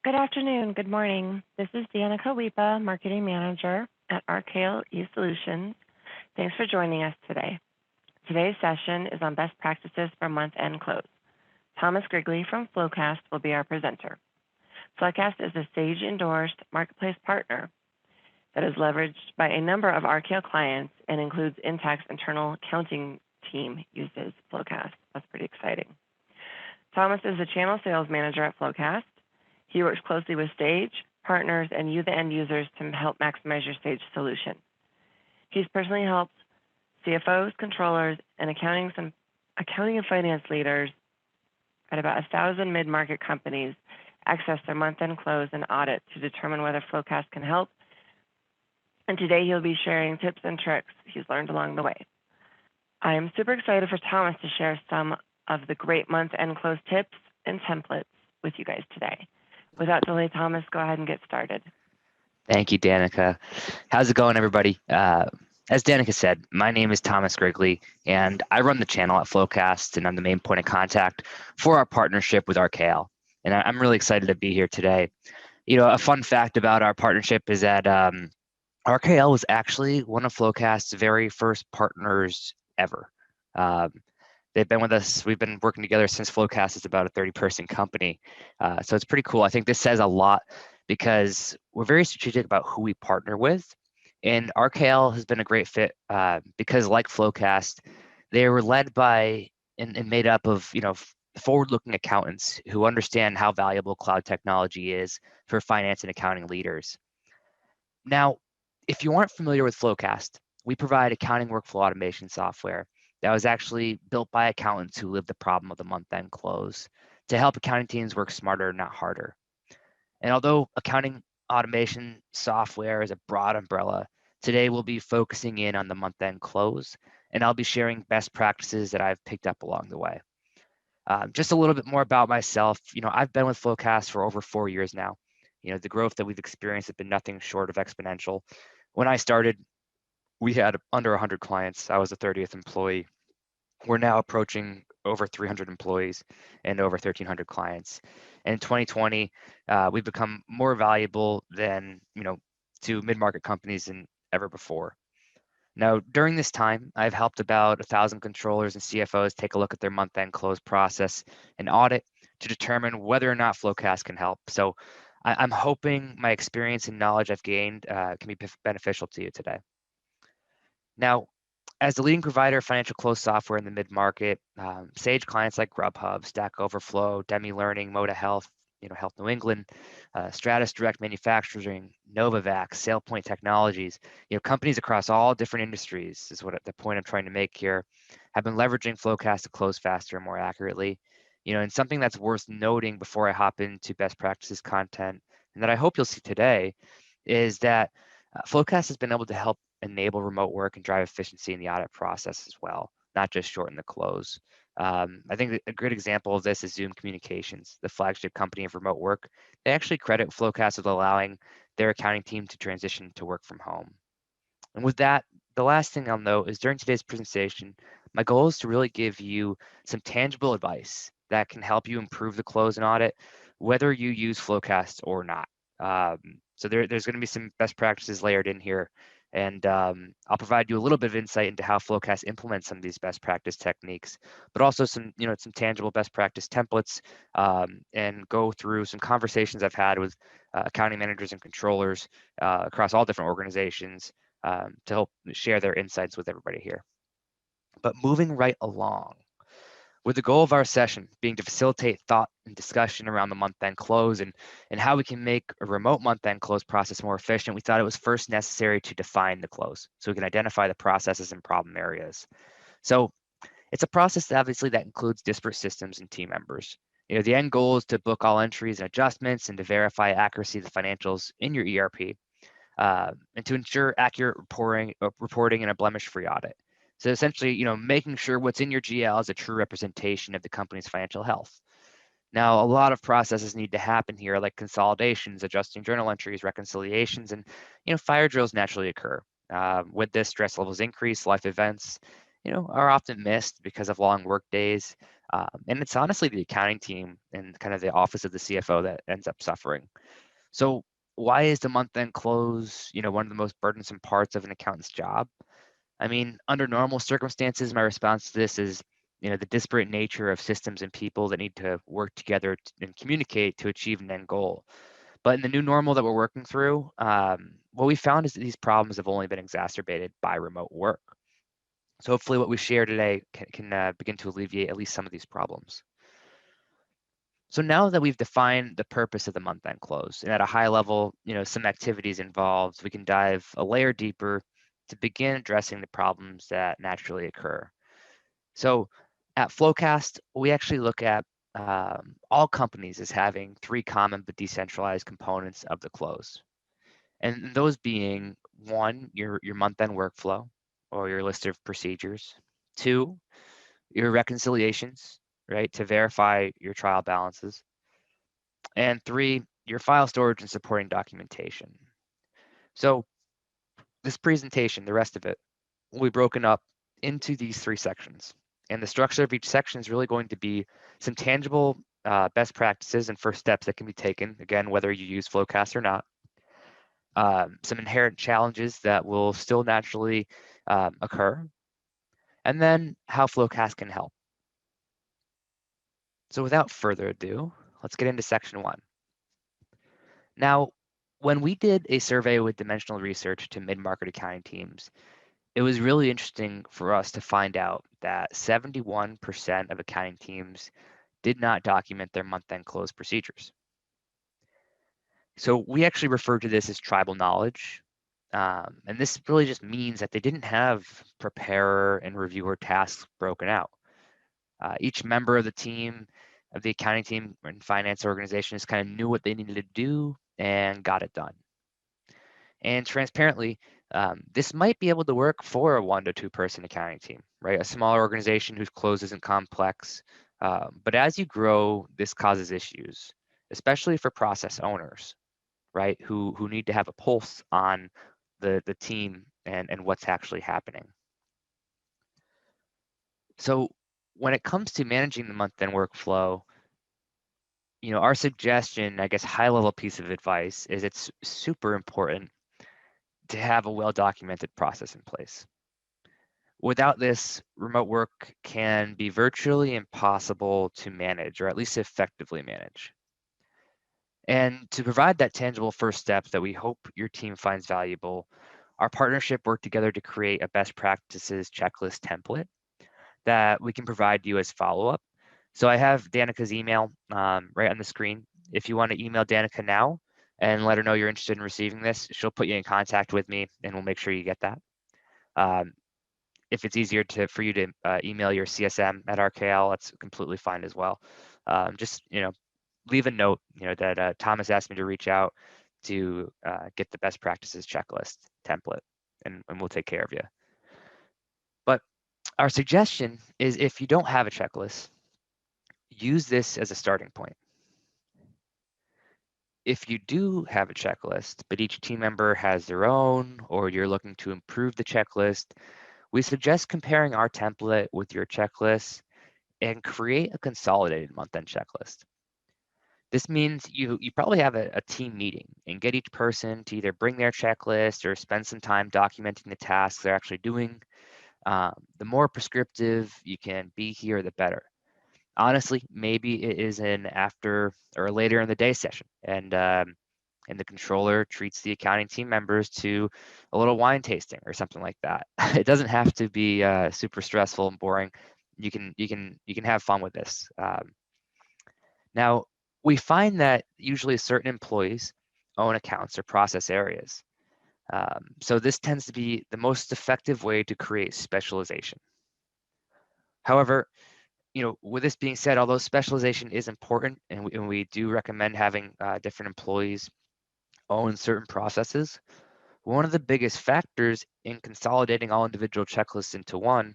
Good afternoon, good morning. This is Danica Weepa, Marketing Manager at RKL eSolutions. Thanks for joining us today. Today's session is on best practices for month-end close. Thomas Grigley from Floqast will be our presenter. Floqast is a Sage-endorsed marketplace partner that is leveraged by a number of RKL clients and includes Intact's internal accounting team uses Floqast. That's pretty exciting. Thomas is the channel sales manager at Floqast. He works closely with Sage, partners, and you, the end users, to help maximize your Sage solution. He's personally helped CFOs, controllers, and accounting and finance leaders at about 1,000 mid-market companies access their month-end close and audit to determine whether Floqast can help. And today he'll be sharing tips and tricks he's learned along the way. I am super excited for Thomas to share some of the great month-end close tips and templates with you guys today. Without delay, Thomas, go ahead and get started. Thank you, Danica. How's it going, everybody? As Danica said, my name is Thomas Grigley, and I run the channel at Floqast, and I'm the main point of contact for our partnership with RKL. And I'm really excited to be here today. You know, a fun fact about our partnership is that RKL was actually one of Floqast's very first partners ever. They've been with us. We've been working together since Floqast is about a 30-person company. So it's pretty cool. I think this says a lot because we're very strategic about who we partner with. And RKL has been a great fit because, like Floqast, they were led by and made up of, forward-looking accountants who understand how valuable cloud technology is for finance and accounting leaders. Now, if you aren't familiar with Floqast, we provide accounting workflow automation software that was actually built by accountants who lived the problem of the month-end close to help accounting teams work smarter, not harder. And although accounting automation software is a broad umbrella, today we'll be focusing in on the month-end close, and I'll be sharing best practices that I've picked up along the way. Just a little bit more about myself. I've been with Floqast for over 4 years now. The growth that we've experienced has been nothing short of exponential. When I started, we had under 100 clients. I was the 30th employee. We're now approaching over 300 employees and over 1,300 clients. And in 2020, we've become more valuable than, to mid-market companies than ever before. Now, during this time, I've helped about 1,000 controllers and CFOs take a look at their month-end close process and audit to determine whether or not Floqast can help. So I'm hoping my experience and knowledge I've gained can be beneficial to you today. Now, as the leading provider of financial close software in the mid-market, Sage clients like Grubhub, Stack Overflow, Demi Learning, Moda Health, Health New England, Stratus Direct Manufacturing, Novavax, SailPoint Technologies, companies across all different industries is what the point I'm trying to make here, have been leveraging Floqast to close faster and more accurately. And something that's worth noting before I hop into best practices content, and that I hope you'll see today, is that Floqast has been able to help enable remote work and drive efficiency in the audit process as well, not just shorten the close. I think a good example of this is Zoom Communications, the flagship company of remote work. They actually credit Floqast with allowing their accounting team to transition to work from home. And with that, the last thing I'll note is during today's presentation, my goal is to really give you some tangible advice that can help you improve the close and audit, whether you use Floqast or not. So there's going to be some best practices layered in here. And I'll provide you a little bit of insight into how Floqast implements some of these best practice techniques, but also some tangible best practice templates, and go through some conversations I've had with accounting managers and controllers across all different organizations to help share their insights with everybody here. But moving right along, with the goal of our session being to facilitate thought and discussion around the month-end close and how we can make a remote month-end close process more efficient, we thought it was first necessary to define the close so we can identify the processes and problem areas. So it's a process obviously that includes disparate systems and team members. The end goal is to book all entries and adjustments and to verify accuracy of the financials in your ERP, and to ensure accurate reporting and a blemish-free audit. So essentially, making sure what's in your GL is a true representation of the company's financial health. Now, a lot of processes need to happen here, like consolidations, adjusting journal entries, reconciliations, and fire drills naturally occur. With this, stress levels increase, life events, are often missed because of long work days, And it's honestly the accounting team and kind of the office of the CFO that ends up suffering. So why is the month-end close, one of the most burdensome parts of an accountant's job? I mean, under normal circumstances, my response to this is, the disparate nature of systems and people that need to work together and communicate to achieve an end goal. But in the new normal that we're working through, what we found is that these problems have only been exacerbated by remote work. So hopefully what we share today can begin to alleviate at least some of these problems. So now that we've defined the purpose of the month-end close and at a high level, some activities involved, we can dive a layer deeper to begin addressing the problems that naturally occur. So at Floqast, we actually look at all companies as having three common but decentralized components of the close. And those being one, your month-end workflow or your list of procedures. Two, your reconciliations, right, to verify your trial balances. And three, your file storage and supporting documentation. So this presentation, the rest of it, will be broken up into these three sections. And the structure of each section is really going to be some tangible best practices and first steps that can be taken, again, whether you use Floqast or not. Some inherent challenges that will still naturally occur, and then how Floqast can help. So without further ado, let's get into section one. Now, when we did a survey with dimensional research to mid-market accounting teams, it was really interesting for us to find out that 71% of accounting teams did not document their month-end close procedures. So we actually refer to this as tribal knowledge. And this really just means that they didn't have preparer and reviewer tasks broken out. Each member of the team, of the accounting team and finance organization, just kind of knew what they needed to do and got it done. And transparently, this might be able to work for a 1 to 2 person accounting team, right? A smaller organization whose close isn't complex. But as you grow, this causes issues, especially for process owners, right? Who need to have a pulse on the team and what's actually happening. So when it comes to managing the month-end workflow, our suggestion, I guess, high-level piece of advice is it's super important to have a well-documented process in place. Without this, remote work can be virtually impossible to manage, or at least effectively manage. And to provide that tangible first step that we hope your team finds valuable, our partnership worked together to create a best practices checklist template that we can provide you as follow-up. So I have Danica's email right on the screen. If you want to email Danica now and let her know you're interested in receiving this, she'll put you in contact with me and we'll make sure you get that. If it's easier for you to email your CSM at RKL, that's completely fine as well. Just leave a note that Thomas asked me to reach out to get the best practices checklist template, and we'll take care of you. But our suggestion is, if you don't have a checklist, use this as a starting point. If you do have a checklist, but each team member has their own, or you're looking to improve the checklist, we suggest comparing our template with your checklist and create a consolidated month-end checklist. This means you probably have a team meeting and get each person to either bring their checklist or spend some time documenting the tasks they're actually doing. The more prescriptive you can be here, the better. Honestly, maybe it is an after or later in the day session, and the controller treats the accounting team members to a little wine tasting or something like that. It doesn't have to be super stressful and boring. You can have fun with this. Now, we find that usually certain employees own accounts or process areas. So this tends to be the most effective way to create specialization. However, with this being said, although specialization is important and we do recommend having different employees own certain processes, one of the biggest factors in consolidating all individual checklists into one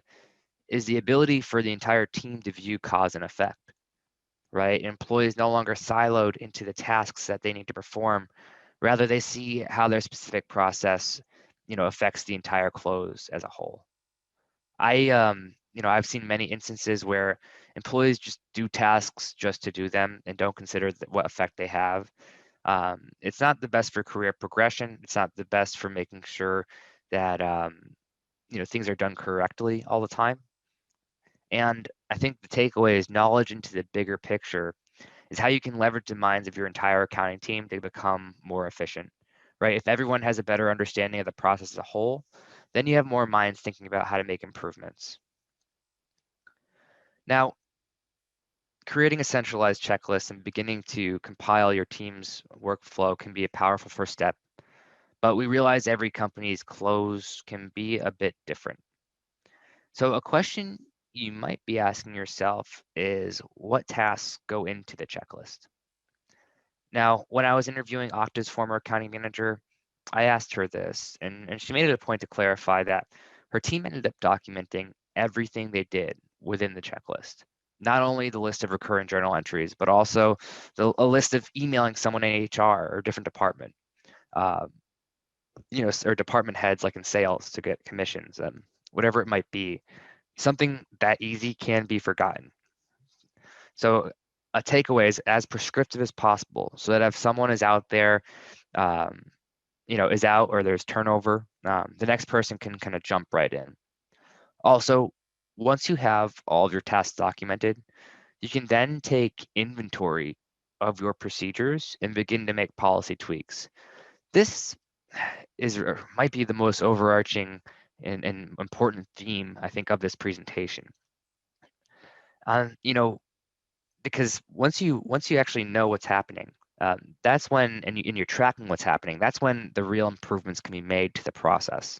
is the ability for the entire team to view cause and effect, right? Employees no longer siloed into the tasks that they need to perform. Rather, they see how their specific process, affects the entire close as a whole. I I've seen many instances where employees just do tasks just to do them and don't consider what effect they have. It's not the best for career progression. It's not the best for making sure that things are done correctly all the time. And I think the takeaway is knowledge into the bigger picture is how you can leverage the minds of your entire accounting team to become more efficient, right? If everyone has a better understanding of the process as a whole, then you have more minds thinking about how to make improvements. Now, creating a centralized checklist and beginning to compile your team's workflow can be a powerful first step, but we realize every company's close can be a bit different. So a question you might be asking yourself is, what tasks go into the checklist? Now, when I was interviewing Okta's former accounting manager, I asked her this, and she made it a point to clarify that her team ended up documenting everything they did within the checklist. Not only the list of recurring journal entries, but also a list of emailing someone in HR or a different department, uh, or department heads like in sales to get commissions, whatever it might be. Something that easy can be forgotten. So a takeaway is as prescriptive as possible, so that if someone is out there, um, is out or there's turnover, the next person can kind of jump right in. Also, once you have all of your tasks documented, you can then take inventory of your procedures and begin to make policy tweaks. This might be the most overarching and important theme, I think, of this presentation. Because once you actually know what's happening, that's when, and you're tracking what's happening, that's when the real improvements can be made to the process.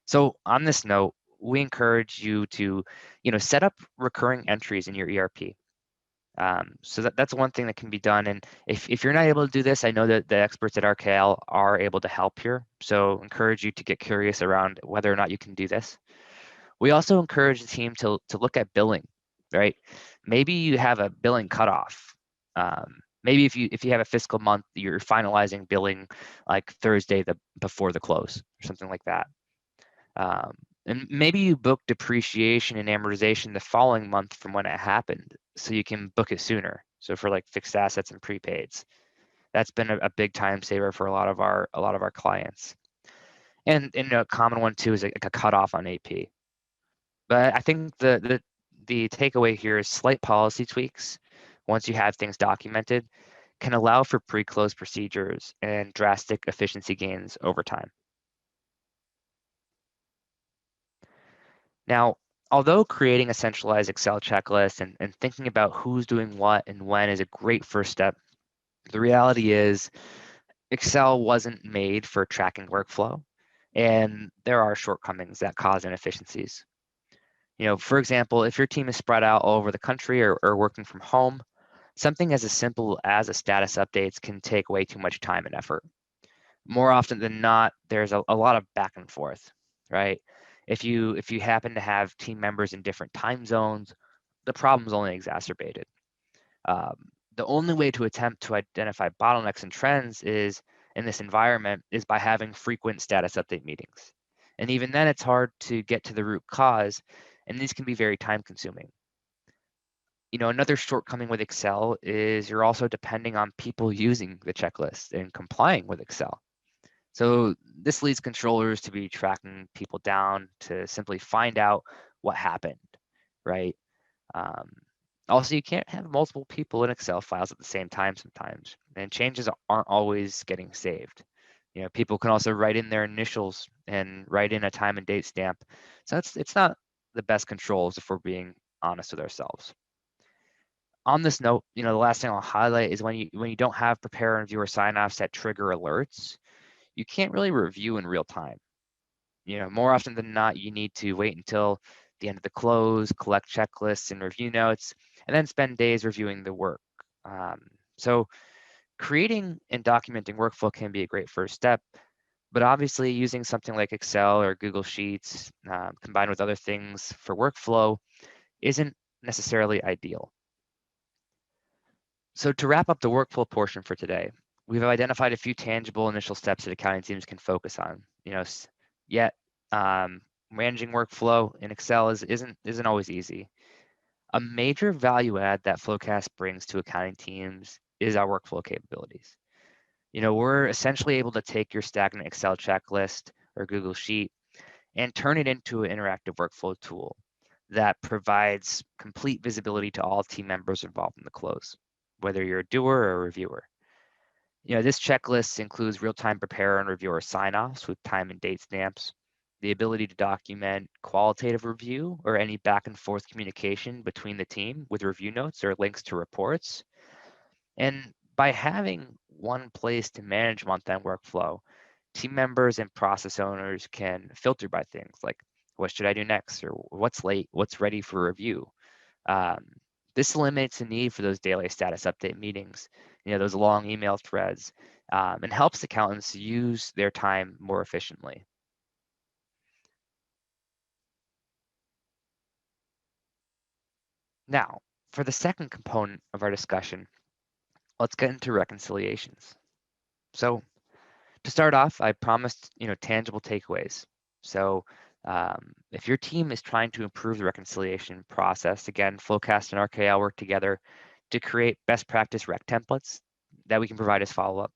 So on this note, we encourage you to, set up recurring entries in your ERP. So that's one thing that can be done. And if you're not able to do this, I know that the experts at RKL are able to help here. So encourage you to get curious around whether or not you can do this. We also encourage the team to look at billing, right? Maybe you have a billing cutoff. Maybe if you have a fiscal month, you're finalizing billing like Thursday before the close or something like that. And maybe you book depreciation and amortization the following month from when it happened, so you can book it sooner. So for like fixed assets and prepaids, that's been a big time saver for a lot of our clients. And a common one too is like a cutoff on AP. But I think the takeaway here is slight policy tweaks, once you have things documented, can allow for pre-close procedures and drastic efficiency gains over time. Now, although creating a centralized Excel checklist and thinking about who's doing what and when is a great first step, the reality is Excel wasn't made for tracking workflow, and there are shortcomings that cause inefficiencies. For example, if your team is spread out all over the country or working from home, something as simple as a status updates can take way too much time and effort. More often than not, there's a lot of back and forth, right? If you happen to have team members in different time zones, the problem's only exacerbated. Um, the only way to attempt to identify bottlenecks and trends in this environment is by having frequent status update meetings. And even then, it's hard to get to the root cause, and these can be very time consuming. Another shortcoming with Excel is you're also depending on people using the checklist and complying with Excel. So this leads controllers to be tracking people down to simply find out what happened, right? Um, Also, you can't have multiple people in Excel files at the same time sometimes, and changes aren't always getting saved. People can also write in their initials and write in a time and date stamp. So it's not the best controls if we're being honest with ourselves. On this note, the last thing I'll highlight is when you don't have prepare and viewer sign-offs that trigger alerts, you can't really review in real time. More often than not, you need to wait until the end of the close, collect checklists and review notes, and then spend days reviewing the work. So creating and documenting workflow can be a great first step, but obviously using something like Excel or Google Sheets combined with other things for workflow isn't necessarily ideal. So to wrap up the workflow portion for today, we've identified a few tangible initial steps that accounting teams can focus on. Yet managing workflow in Excel isn't always easy. A major value add that Floqast brings to accounting teams is our workflow capabilities. We're essentially able to take your stagnant Excel checklist or Google Sheet and turn it into an interactive workflow tool that provides complete visibility to all team members involved in the close, whether you're a doer or a reviewer. This checklist includes real-time preparer and reviewer sign-offs with time and date stamps, the ability to document qualitative review or any back and forth communication between the team with review notes or links to reports. And by having one place to manage Monthend workflow, team members and process owners can filter by things like, what should I do next? Or what's late? What's ready for review? Um, this eliminates the need for those daily status update meetings, those long email threads, and helps accountants use their time more efficiently. Now, for the second component of our discussion, let's get into reconciliations. So to start off, I promised, tangible takeaways. So if your team is trying to improve the reconciliation process, again, Floqast and RKL work together to create best practice rec templates that we can provide as follow-up.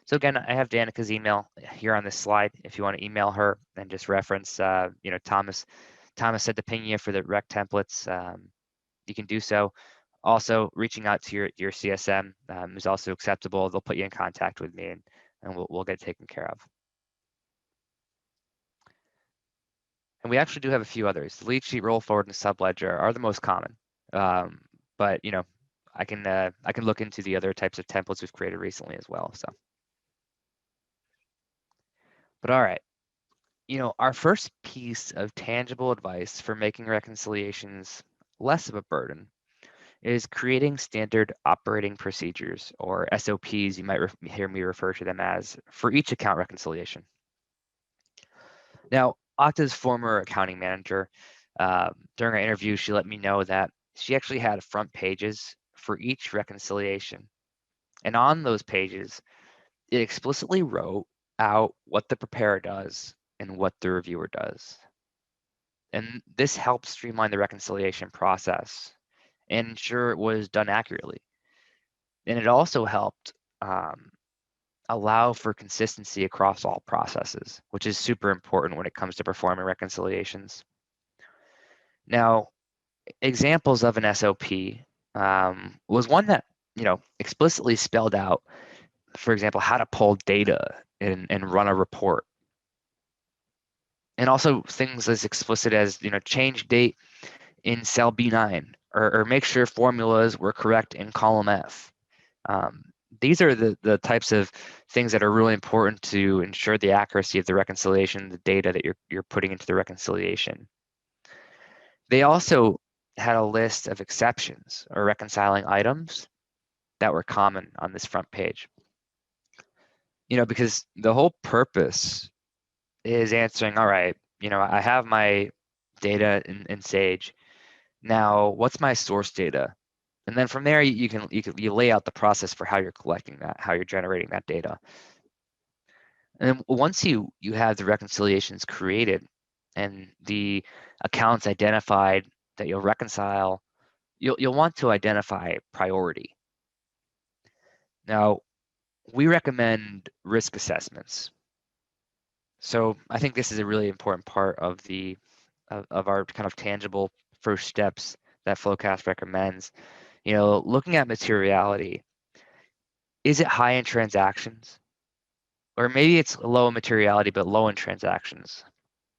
So again, I have Danica's email here on this slide. If you want to email her and just reference, Thomas said to ping you for the rec templates, you can do so. Also, reaching out to your CSM is also acceptable. They'll put you in contact with me, and we'll get it taken care of. And we actually do have a few others. The lead sheet, roll forward, and subledger are the most common. But I can look into the other types of templates we've created recently as well. So, but all right, our first piece of tangible advice for making reconciliations less of a burden is creating standard operating procedures, or SOPs, you might hear me refer to them as, for each account reconciliation. Now, Okta's former accounting manager, during our interview, she let me know that she actually had front pages for each reconciliation. And on those pages, it explicitly wrote out what the preparer does and what the reviewer does. And this helps streamline the reconciliation process and ensure it was done accurately. And it also helped allow for consistency across all processes, which is super important when it comes to performing reconciliations. Now, examples of an SOP was one that explicitly spelled out, for example, how to pull data and run a report. And also things as explicit as change date in cell B9, or make sure formulas were correct in column F. These are the types of things that are really important to ensure the accuracy of the reconciliation, the data that you're putting into the reconciliation. They also had a list of exceptions or reconciling items that were common on this front page. Because the whole purpose is answering, all right, I have my data in Sage. Now, what's my source data? And then from there, you lay out the process for how you're collecting that, how you're generating that data. And then once you have the reconciliations created and the accounts identified that you'll reconcile, you'll want to identify priority. Now, we recommend risk assessments. So I think this is a really important part of our kind of tangible first steps that Floqast recommends. Looking at materiality. Is it high in transactions? Or maybe it's low in materiality, but low in transactions.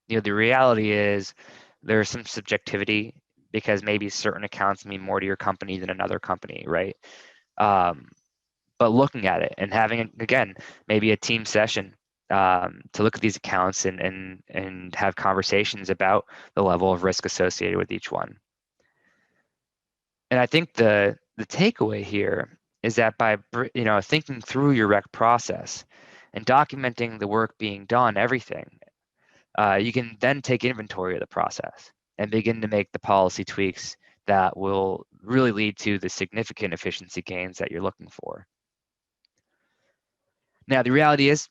The reality is there's some subjectivity because maybe certain accounts mean more to your company than another company, right? But looking at it and having, again, maybe a team session to look at these accounts and have conversations about the level of risk associated with each one. And I think the takeaway here is that by thinking through your rec process and documenting the work being done, everything, you can then take inventory of the process and begin to make the policy tweaks that will really lead to the significant efficiency gains that you're looking for. Now, the reality is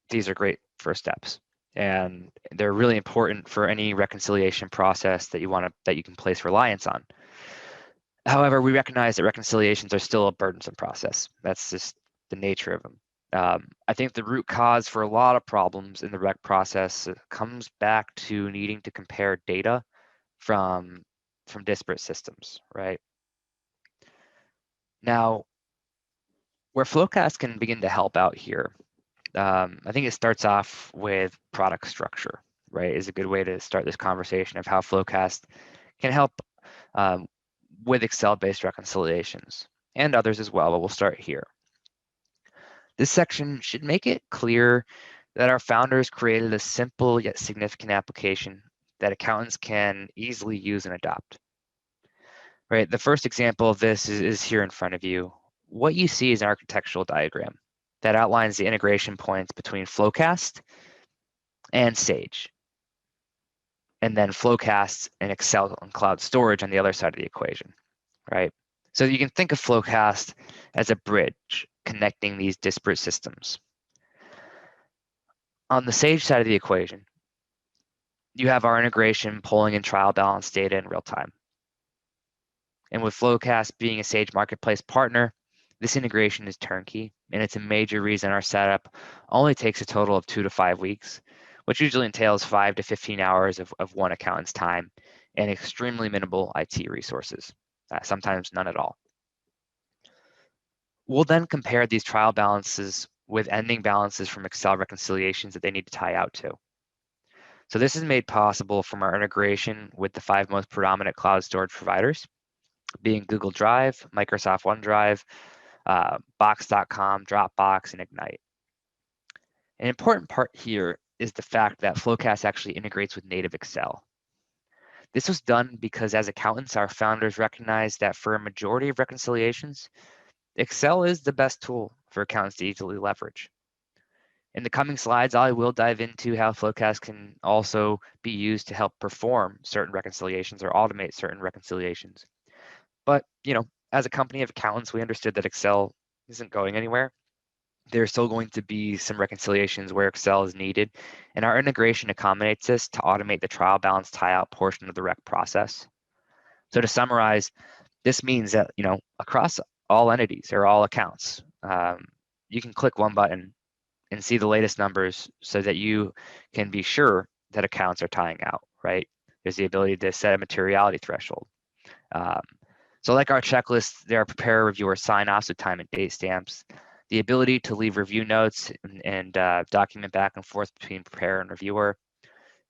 these are great first steps. and they're really important for any reconciliation process that you can place reliance on. However, we recognize that reconciliations are still a burdensome process. That's just the nature of them. I think the root cause for a lot of problems in the rec process comes back to needing to compare data from disparate systems, right? Now, where Floqast can begin to help out here, I think it starts off with product structure, right? Is a good way to start this conversation of how Floqast can help um, with Excel-based reconciliations and others as well, but we'll start here. This section should make it clear that our founders created a simple yet significant application that accountants can easily use and adopt. Right, the first example of this is here in front of you. What you see is an architectural diagram that outlines the integration points between Floqast and Sage, and then Floqast and Excel and cloud storage on the other side of the equation, right? So you can think of Floqast as a bridge connecting these disparate systems. On the Sage side of the equation, you have our integration pulling in trial balance data in real time. And with Floqast being a Sage Marketplace partner, this integration is turnkey, and it's a major reason our setup only takes a total of 2 to 5 weeks, which usually entails 5 to 15 hours of one accountant's time and extremely minimal IT resources, sometimes none at all. We'll then compare these trial balances with ending balances from Excel reconciliations that they need to tie out to. So this is made possible from our integration with the 5 most predominant cloud storage providers, being Google Drive, Microsoft OneDrive, Box.com, Dropbox, and Ignite. An important part here is the fact that Floqast actually integrates with native Excel. This was done because as accountants, our founders recognized that for a majority of reconciliations, Excel is the best tool for accountants to easily leverage. In the coming slides, I will dive into how Floqast can also be used to help perform certain reconciliations or automate certain reconciliations. But, as a company of accountants, we understood that Excel isn't going anywhere. There's still going to be some reconciliations where Excel is needed, and our integration accommodates this to automate the trial balance tie-out portion of the rec process. So to summarize, this means that, across all entities or all accounts, you can click one button and see the latest numbers so that you can be sure that accounts are tying out, right? There's the ability to set a materiality threshold. So like our checklist, there are prepare, reviewer, sign-offs with time and date stamps, the ability to leave review notes and document back and forth between preparer and reviewer.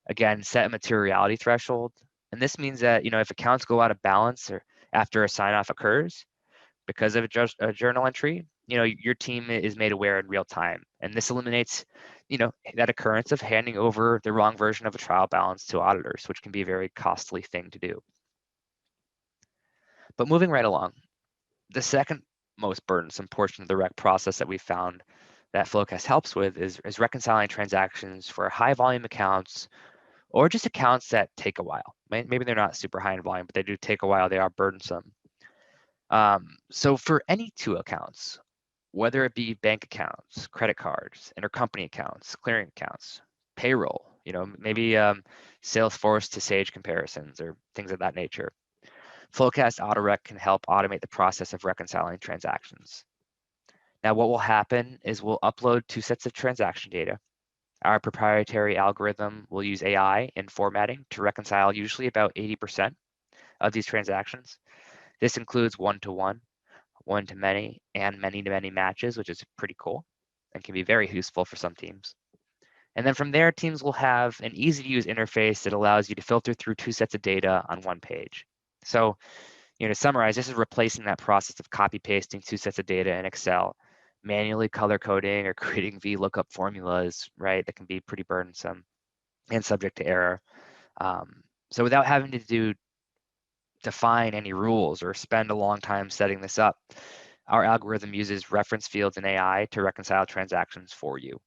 Again, set a materiality threshold. And this means that, if accounts go out of balance or after a sign-off occurs because of a journal entry, your team is made aware in real time. And this eliminates, that occurrence of handing over the wrong version of a trial balance to auditors, which can be a very costly thing to do. But moving right along, the second most burdensome portion of the rec process that we found that Floqast helps with is reconciling transactions for high volume accounts or just accounts that take a while. Maybe they're not super high in volume, but they do take a while. They are burdensome. So for any 2 accounts, whether it be bank accounts, credit cards, intercompany accounts, clearing accounts, payroll, maybe Salesforce to Sage comparisons or things of that nature, Floqast AutoRec can help automate the process of reconciling transactions. Now, what will happen is we'll upload 2 sets of transaction data. Our proprietary algorithm will use AI and formatting to reconcile usually about 80% of these transactions. This includes one-to-one, one-to-many, and many-to-many matches, which is pretty cool and can be very useful for some teams. And then from there, teams will have an easy-to-use interface that allows you to filter through 2 sets of data on one page. So, to summarize, this is replacing that process of copy pasting 2 sets of data in Excel, manually color coding or creating VLOOKUP formulas, right? That can be pretty burdensome and subject to error. So without having to define any rules or spend a long time setting this up, our algorithm uses reference fields and AI to reconcile transactions for you.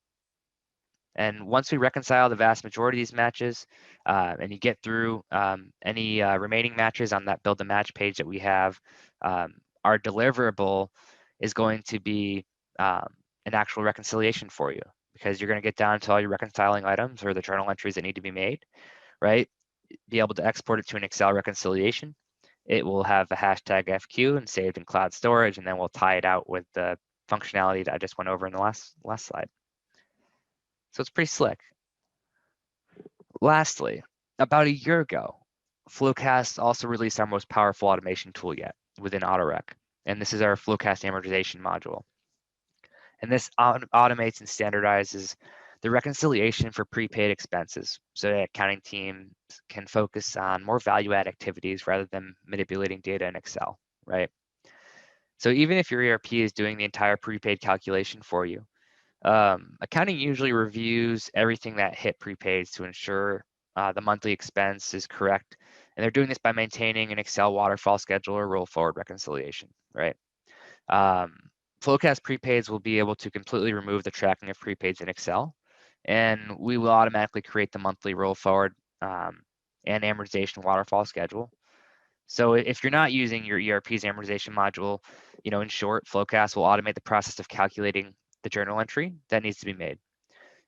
And once we reconcile the vast majority of these matches, and you get through any remaining matches on that build the match page that we have, our deliverable is going to be an actual reconciliation for you, because you're going to get down to all your reconciling items or the journal entries that need to be made, right? Be able to export it to an Excel reconciliation. It will have a hashtag FQ and saved in cloud storage, and then we'll tie it out with the functionality that I just went over in the last slide. So it's pretty slick. Lastly, about a year ago, Floqast also released our most powerful automation tool yet within AutoRec, and this is our Floqast amortization module. And this automates and standardizes the reconciliation for prepaid expenses so that accounting teams can focus on more value-add activities rather than manipulating data in Excel, right? So even if your ERP is doing the entire prepaid calculation for you, accounting usually reviews everything that hit prepaids to ensure the monthly expense is correct. And they're doing this by maintaining an Excel waterfall schedule or roll forward reconciliation, right? Floqast prepaids will be able to completely remove the tracking of prepaids in Excel, and we will automatically create the monthly roll forward and amortization waterfall schedule. So if you're not using your ERP's amortization module, in short, Floqast will automate the process of calculating the journal entry that needs to be made.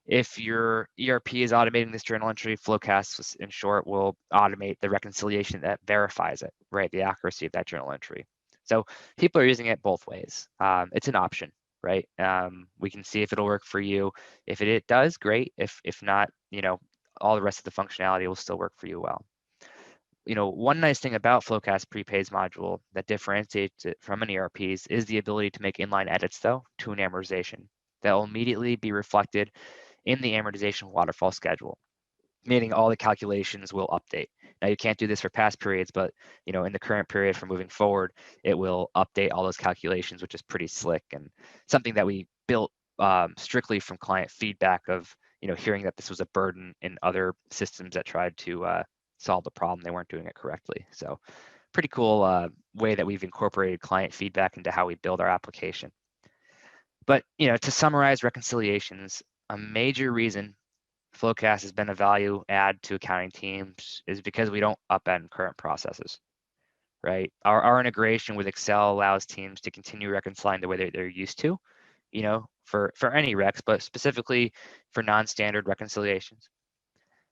If your ERP is automating this journal entry, Floqast, in short, will automate the reconciliation that verifies it, right? The accuracy of that journal entry. So people are using it both ways. It's an option, right? We can see if it'll work for you. If it does, great. If not, all the rest of the functionality will still work for you well. One nice thing about Floqast Prepaids module that differentiates it from an ERP's is the ability to make inline edits, though, to an amortization that will immediately be reflected in the amortization waterfall schedule, meaning all the calculations will update. Now, you can't do this for past periods, but in the current period for moving forward, it will update all those calculations, which is pretty slick and something that we built strictly from client feedback of hearing that this was a burden in other systems that tried to solve the problem. They weren't doing it correctly. So pretty cool way that we've incorporated client feedback into how we build our application. But to summarize reconciliations, a major reason Floqast has been a value add to accounting teams is because we don't upend current processes, right? Our integration with Excel allows teams to continue reconciling the way they're used to, for any recs, but specifically for non-standard reconciliations.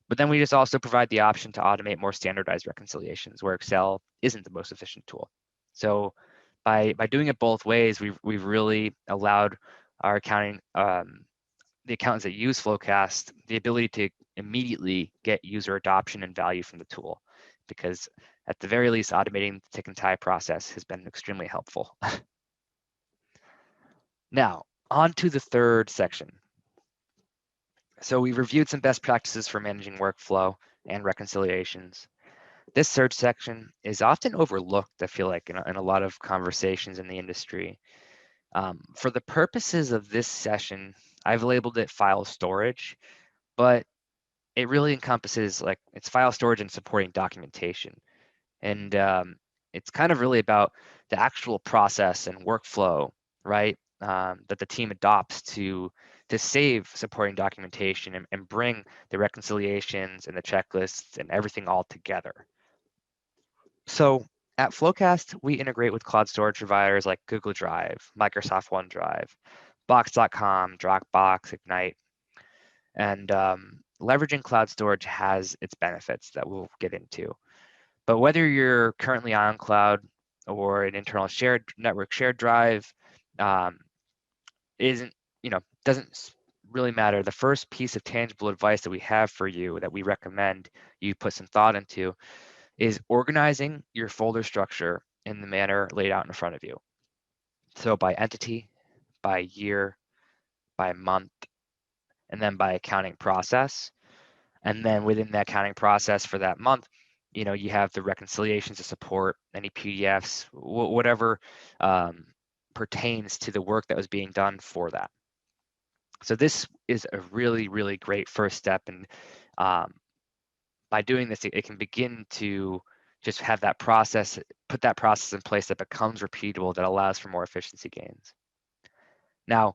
But then we just also provide the option to automate more standardized reconciliations where Excel isn't the most efficient tool. So by doing it both ways, we've really allowed our accounting the accountants that use Floqast the ability to immediately get user adoption and value from the tool, because at the very least, automating the tick and tie process has been extremely helpful. Now, on to the third section. So we reviewed some best practices for managing workflow and reconciliations. This third section is often overlooked, I feel like, in a lot of conversations in the industry. For the purposes of this session, I've labeled it file storage, but it really encompasses it's file storage and supporting documentation. And it's kind of really about the actual process and workflow, right, that the team adopts to save supporting documentation and bring the reconciliations and the checklists and everything all together. So at Floqast, we integrate with cloud storage providers like Google Drive, Microsoft OneDrive, Box.com, Dropbox, Ignite, and leveraging cloud storage has its benefits that we'll get into. But whether you're currently on cloud or an internal shared network shared drive, doesn't really matter. The first piece of tangible advice that we have for you that we recommend you put some thought into is organizing your folder structure in the manner laid out in front of you. So by entity, by year, by month, and then by accounting process. And then within the accounting process for that month, you have the reconciliations to support any PDFs, whatever pertains to the work that was being done for that. So this is a really, really great first step. And by doing this, it can begin to just have that process, put that process in place that becomes repeatable, that allows for more efficiency gains. Now,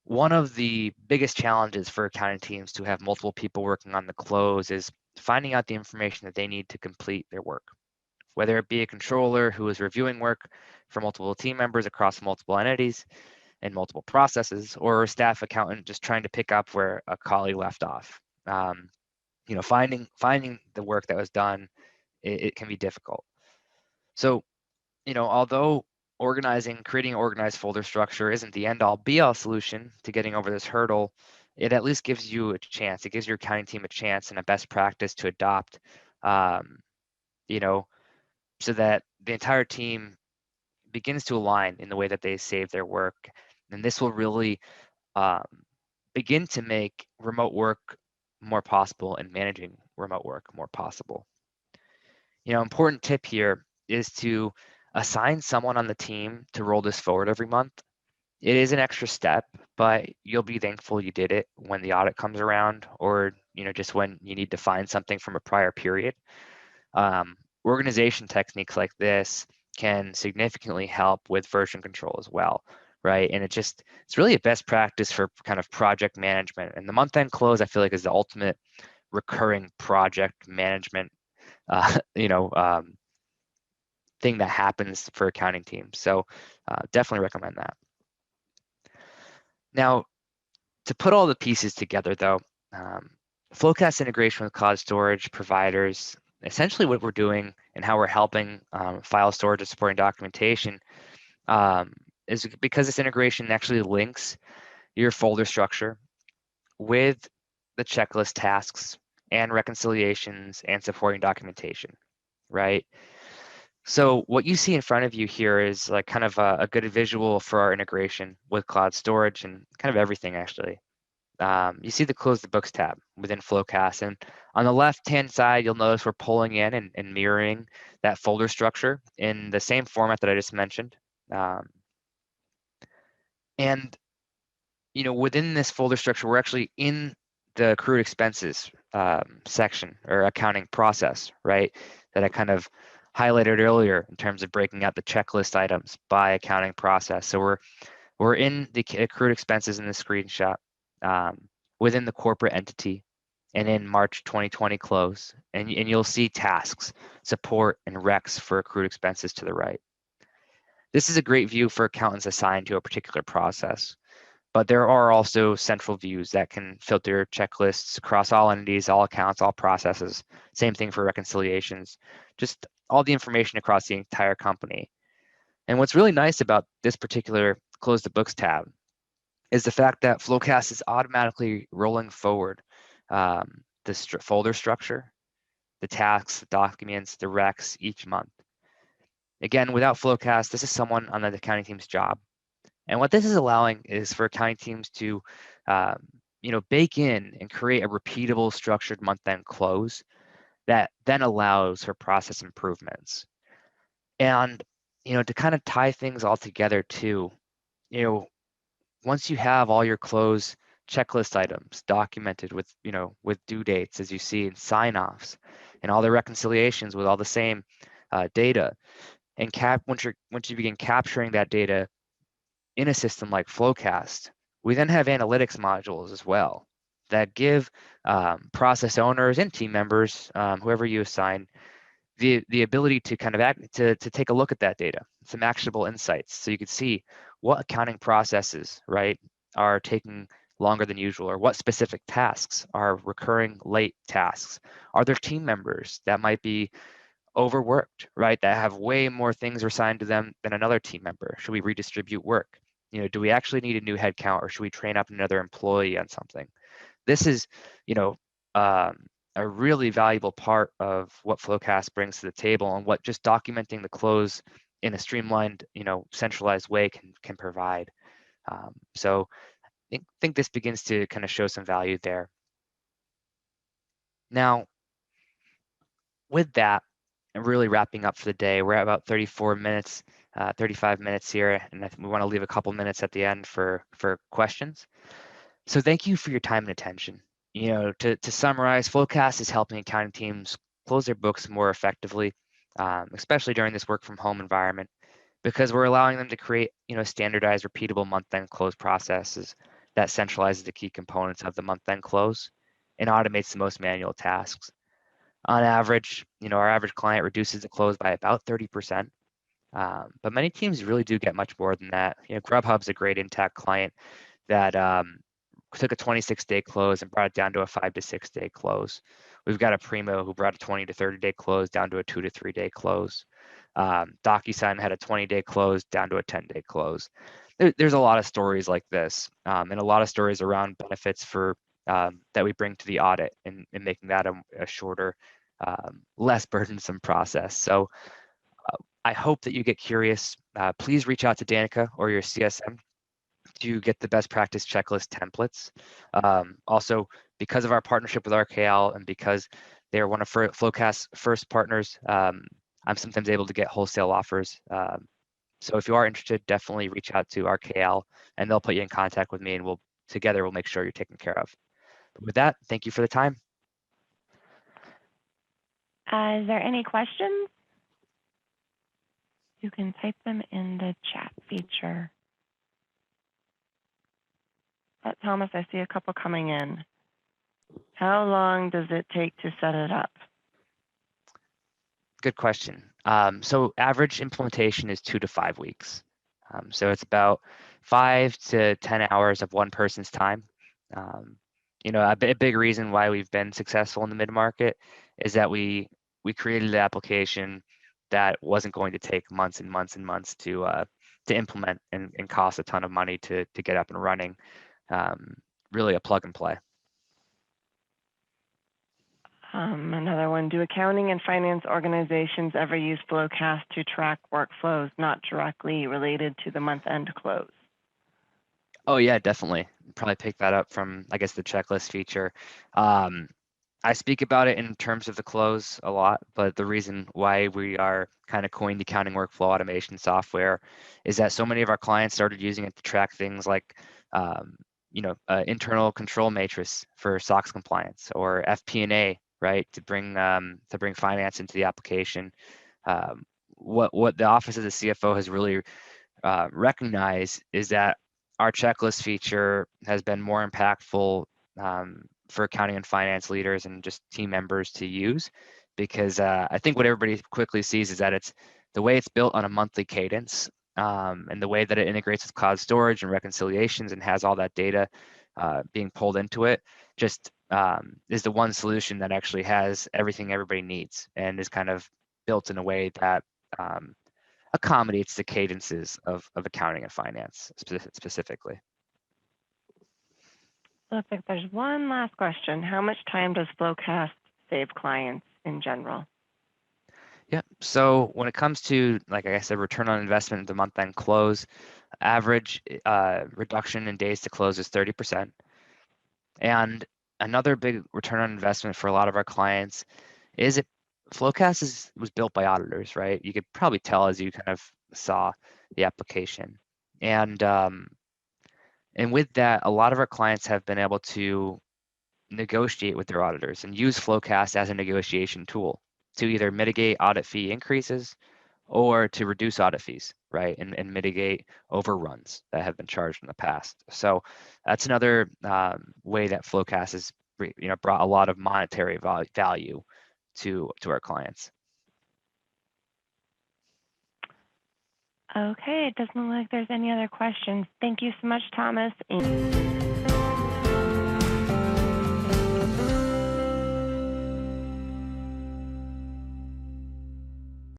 one of the biggest challenges for accounting teams to have multiple people working on the close is finding out the information that they need to complete their work, whether it be a controller who is reviewing work for multiple team members across multiple entities, in multiple processes, or a staff accountant just trying to pick up where a colleague left off. Finding the work that was done, it can be difficult. So, although creating an organized folder structure isn't the end all be all solution to getting over this hurdle, it at least gives you a chance. It gives your accounting team a chance and a best practice to adopt, um, so that the entire team begins to align in the way that they save their work. And this will really um, begin to make remote work more possible and managing remote work more possible. Important tip here is to assign someone on the team to roll this forward every month. It is an extra step, but you'll be thankful you did it when the audit comes around, or just when you need to find something from a prior period. Organization techniques like this can significantly help with version control as well, right? And it's really a best practice for kind of project management. And the month-end close, I feel like, is the ultimate recurring project management thing that happens for accounting teams. So definitely recommend that. Now, to put all the pieces together, though, Floqast integration with cloud storage providers, essentially what we're doing and how we're helping file storage and supporting documentation is because this integration actually links your folder structure with the checklist tasks and reconciliations and supporting documentation, right? So what you see in front of you here is like kind of a good visual for our integration with cloud storage and kind of everything, actually. You see the Close the Books tab within Floqast, and on the left-hand side, you'll notice we're pulling in and mirroring that folder structure in the same format that I just mentioned. And within this folder structure, we're actually in the accrued expenses section or accounting process, right? That I kind of highlighted earlier in terms of breaking out the checklist items by accounting process. So we're in the accrued expenses in the screenshot within the corporate entity and in March 2020 close. And you'll see tasks, support, and recs for accrued expenses to the right. This is a great view for accountants assigned to a particular process. But there are also central views that can filter checklists across all entities, all accounts, all processes. Same thing for reconciliations, just all the information across the entire company. And what's really nice about this particular Close the Books tab is the fact that Floqast is automatically rolling forward the folder structure, the tasks, the documents, the recs each month. Again, without Floqast, this is someone on the accounting team's job. And what this is allowing is for accounting teams to, bake in and create a repeatable, structured month-end close that then allows for process improvements. And, to kind of tie things all together too, once you have all your close checklist items documented with, with due dates, as you see in sign-offs, and all the reconciliations with all the same data, and once you begin capturing that data in a system like Floqast, we then have analytics modules as well that give process owners and team members, whoever you assign, the ability to kind of to take a look at that data, some actionable insights, so you can see what accounting processes, right, are taking longer than usual, or what specific tasks are recurring late tasks. Are there team members that might be overworked, right, that have way more things assigned to them than another team member? Should we redistribute work? Do we actually need a new headcount, or should we train up another employee on something? This is, a really valuable part of what Floqast brings to the table, and what just documenting the close in a streamlined, centralized way can provide. So I think this begins to kind of show some value there. Now, with that, and really wrapping up for the day, we're at about 34 minutes, 35 minutes here, and we want to leave a couple minutes at the end for questions. So thank you for your time and attention. To summarize, Floqast is helping accounting teams close their books more effectively, especially during this work from home environment, because we're allowing them to create, standardized, repeatable month-end close processes that centralizes the key components of the month-end close and automates the most manual tasks. On average, our average client reduces the close by about 30%, But many teams really do get much more than that. Grubhub's a great intact client that took a 26-day close and brought it down to a 5 to 6 day close. We've got a Primo who brought a 20 to 30 day close down to a 2 to 3 day close. DocuSign had a 20-day close down to a 10-day close. There's a lot of stories like this, and a lot of stories around benefits for that we bring to the audit and making that a shorter, less burdensome process. So I hope that you get curious. Please reach out to Danica or your CSM to get the best practice checklist templates. Also, because of our partnership with RKL and because they're one of Floqast's first partners, I'm sometimes able to get wholesale offers. So if you are interested, definitely reach out to RKL and they'll put you in contact with me, and we'll make sure you're taken care of. But with that, thank you for the time. Is there any questions? You can type them in the chat feature. Thomas, I see a couple coming in. How long does it take to set it up? Good question. So average implementation is 2 to 5 weeks. So it's about 5 to 10 hours of one person's time. A big reason why we've been successful in the mid-market is that we created an application that wasn't going to take months and months and months to implement and cost a ton of money to get up and running. Really a plug and play. Another one, do accounting and finance organizations ever use Floqast to track workflows not directly related to the month-end close? Oh yeah, definitely. Probably pick that up from, I guess, the checklist feature. I speak about it in terms of the close a lot, but the reason why we are kind of coined accounting workflow automation software is that so many of our clients started using it to track things like, internal control matrix for SOX compliance, or FP&A, right, to bring finance into the application. What the office of the CFO has really recognized is that our checklist feature has been more impactful for accounting and finance leaders and just team members to use, because I think what everybody quickly sees is that it's the way it's built on a monthly cadence, and the way that it integrates with cloud storage and reconciliations and has all that data being pulled into it, just is the one solution that actually has everything everybody needs and is kind of built in a way that accommodates the cadences of accounting and finance specifically. Looks like there's one last question. How much time does Floqast save clients in general? Yeah, so when it comes to, like I said, return on investment at the month-end close, average reduction in days to close is 30%. And another big return on investment for a lot of our clients is Floqast was built by auditors, right? You could probably tell as you kind of saw the application. And with that, a lot of our clients have been able to negotiate with their auditors and use Floqast as a negotiation tool to either mitigate audit fee increases or to reduce audit fees, right, and mitigate overruns that have been charged in the past. So that's another way that Floqast has brought a lot of monetary value to our clients. Okay, it doesn't look like there's any other questions. Thank you so much, Thomas.